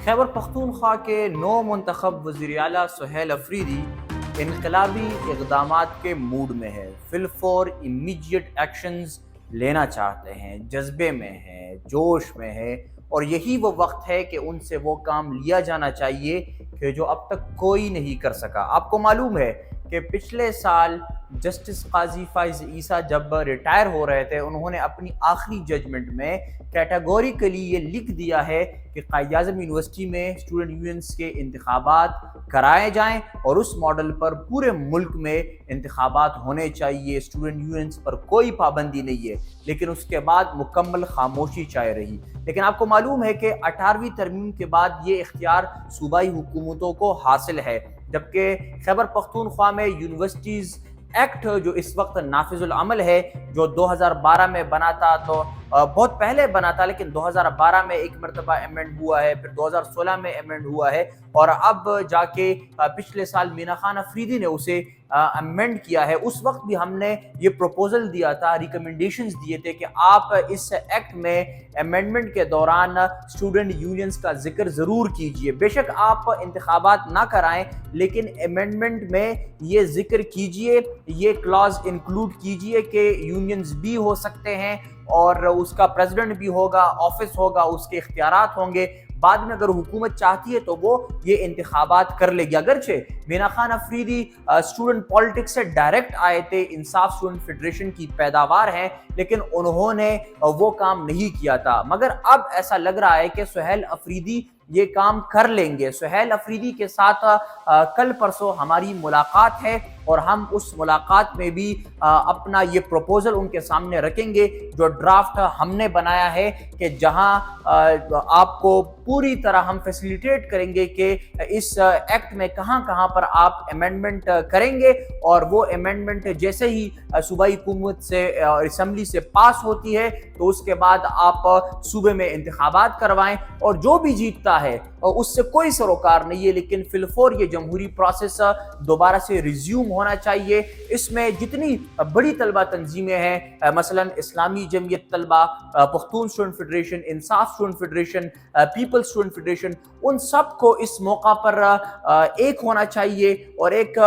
خیبر پختونخوا کے نو منتخب وزیر اعلیٰ سہیل افریدی انقلابی اقدامات کے موڈ میں ہے، فی الفور امیڈیٹ ایکشنز لینا چاہتے ہیں، جذبے میں ہیں، جوش میں ہے، اور یہی وہ وقت ہے کہ ان سے وہ کام لیا جانا چاہیے کہ جو اب تک کوئی نہیں کر سکا۔ آپ کو معلوم ہے کہ پچھلے سال جسٹس قاضی فائز عیسیٰ جب ریٹائر ہو رہے تھے، انہوں نے اپنی آخری ججمنٹ میں کیٹیگوریکلی یہ لکھ دیا ہے کہ قائد اعظم یونیورسٹی میں اسٹوڈنٹ یونینز کے انتخابات کرائے جائیں اور اس ماڈل پر پورے ملک میں انتخابات ہونے چاہیے، اسٹوڈنٹ یونینز پر کوئی پابندی نہیں ہے۔ لیکن اس کے بعد مکمل خاموشی چھائے رہی۔ لیکن آپ کو معلوم ہے کہ 18ویں ترمیم کے بعد یہ اختیار صوبائی حکومتوں کو حاصل ہے، جبکہ خیبر پختونخوا میں یونیورسٹیز ایکٹ جو اس وقت نافذ العمل ہے، جو 2012 میں بنا تھا، تو بہت پہلے بنا تھا، لیکن 2012 میں ایک مرتبہ ایمنڈ ہوا ہے، پھر 2016 میں ایمنڈ ہوا ہے، اور اب جا کے پچھلے سال مینا خان افریدی نے اسے ایمنڈ کیا ہے۔ اس وقت بھی ہم نے یہ پروپوزل دیا تھا، ریکمنڈیشنز دیے تھے کہ آپ اس ایکٹ میں ایمنڈمنٹ کے دوران اسٹوڈنٹ یونینز کا ذکر ضرور کیجئے۔ بے شک آپ انتخابات نہ کرائیں، لیکن ایمنڈمنٹ میں یہ ذکر کیجئے، یہ کلاز انکلوڈ کیجئے کہ یونینز بھی ہو سکتے ہیں اور اس کا پریزیڈنٹ بھی ہوگا، آفس ہوگا، اس کے اختیارات ہوں گے۔ بعد میں اگر حکومت چاہتی ہے تو وہ یہ انتخابات کر لے گی۔ اگرچہ مینا خان افریدی اسٹوڈنٹ پالیٹکس سے ڈائریکٹ آئے تھے، انصاف اسٹوڈنٹ فیڈریشن کی پیداوار ہیں، لیکن انہوں نے وہ کام نہیں کیا تھا۔ مگر اب ایسا لگ رہا ہے کہ سہیل افریدی یہ کام کر لیں گے۔ سہیل افریدی کے ساتھ کل پرسوں ہماری ملاقات ہے، اور ہم اس ملاقات میں بھی اپنا یہ پروپوزل ان کے سامنے رکھیں گے، جو ڈرافٹ ہم نے بنایا ہے، کہ جہاں آپ کو پوری طرح ہم فیسیلیٹیٹ کریں گے کہ اس ایکٹ میں کہاں کہاں پر آپ امینڈمنٹ کریں گے، اور وہ امینڈمنٹ جیسے ہی صوبائی حکومت سے اسمبلی سے پاس ہوتی ہے تو اس کے بعد آپ صوبے میں انتخابات کروائیں، اور جو بھی جیتتا ہے اس سے کوئی سروکار نہیں ہے، لیکن فی الفور یہ جمہوری پروسیس دوبارہ سے ریزیوم ہونا چاہیے۔ اس میں جتنی بڑی طلبہ تنظیمیں ہیں، مثلا Islami Jamiat Talaba, Pakhtun student federation, Insaf student federation, people's student federation, ان سب کو اس موقع پر ایک ہونا چاہیے اور ایک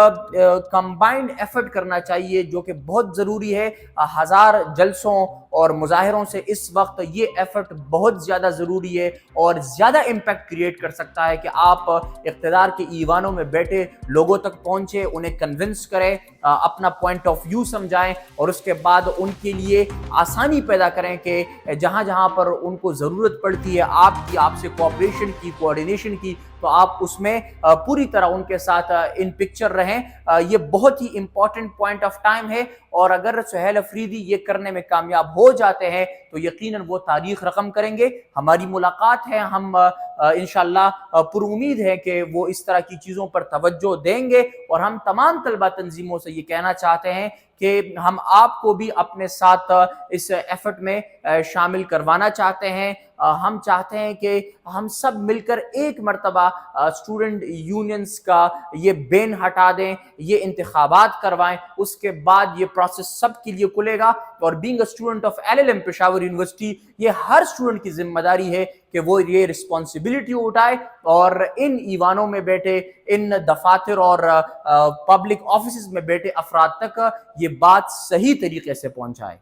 کمبائنڈ ایفرٹ کرنا چاہیے، جو کہ بہت ضروری ہے۔ 1000 جلسوں اور مظاہروں سے اس وقت یہ ایفرٹ بہت زیادہ ضروری ہے، اور زیادہ امپیکٹ کریٹ کر سکتا ہے کہ آپ اقتدار کے ایوانوں میں بیٹھے لوگوں تک پہنچے، انہیں کنونس کریں، اپنا پوائنٹ آف ویو سمجھائیں، اور اس کے بعد ان کے لیے آسانی پیدا کریں کہ جہاں جہاں پر ان کو ضرورت پڑتی ہے آپ سے کوآپریشن کی، کوآرڈینیشن کی، تو آپ اس میں پوری طرح ان کے ساتھ ان پکچر رہیں۔ یہ بہت ہی امپورٹنٹ پوائنٹ آف ٹائم ہے، اور اگر سہیل افریدی یہ کرنے میں کامیاب ہو جاتے ہیں تو یقیناً وہ تاریخ رقم کریں گے۔ ہماری ملاقات ہے، ہم انشاءاللہ پر امید ہے کہ وہ اس طرح کی چیزوں پر توجہ دیں گے، اور ہم تمام طلبہ تنظیموں سے یہ کہنا چاہتے ہیں کہ ہم آپ کو بھی اپنے ساتھ اس ایفرٹ میں شامل کروانا چاہتے ہیں۔ ہم چاہتے ہیں کہ ہم سب مل کر ایک مرتبہ اسٹوڈنٹ یونینز کا یہ بین ہٹا دیں، یہ انتخابات کروائیں، اس کے بعد یہ پروسیس سب کے لیے کھلے گا۔ اور being a student of LLM Peshawar university, یہ ہر اسٹوڈنٹ کی ذمہ داری ہے کہ وہ یہ رسپانسبلٹی اٹھائے اور ان ایوانوں میں بیٹھے، ان دفاتر اور پبلک آفیسز میں بیٹھے افراد تک یہ بات صحیح طریقے سے پہنچائے۔